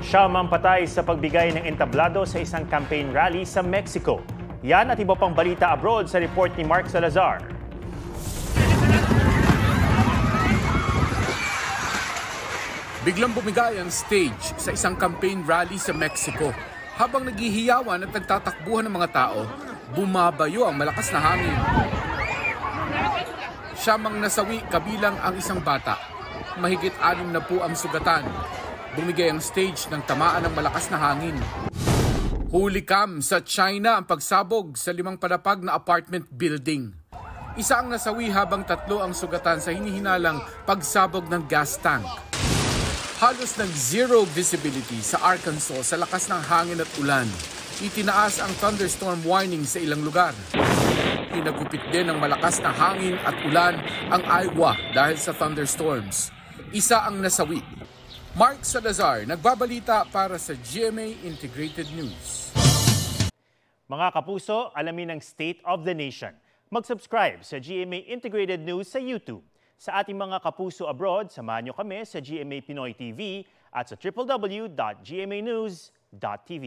Siyam ang patay sa pagbigay ng entablado sa isang campaign rally sa Mexico. Yan at iba pang balita abroad sa report ni Mark Salazar. Biglang bumigay ang stage sa isang campaign rally sa Mexico. Habang naghihiyawan at nagtatakbuhan ng mga tao, bumabayo ang malakas na hangin. Siyamang nasawi kabilang ang isang bata. Mahigit 6 na po ang sugatan. Bumigay ang stage ng tamaan ng malakas na hangin. Hulikam sa China ang pagsabog sa 5 palapag na apartment building. Isa ang nasawi habang 3 ang sugatan sa hinihinalang pagsabog ng gas tank. Halos ng zero visibility sa Arkansas sa lakas ng hangin at ulan. Itinaas ang thunderstorm warning sa ilang lugar. Hinagupit din ng malakas na hangin at ulan ang Iowa dahil sa thunderstorms. Isa ang nasawi. Mark Salazar, nagbabalita para sa GMA Integrated News. Mga kapuso, alamin ang State of the Nation. Mag-subscribe sa GMA Integrated News sa YouTube. Sa ating mga kapuso abroad, samahan nyo kami sa GMA Pinoy TV at sa www.gmanews.tv.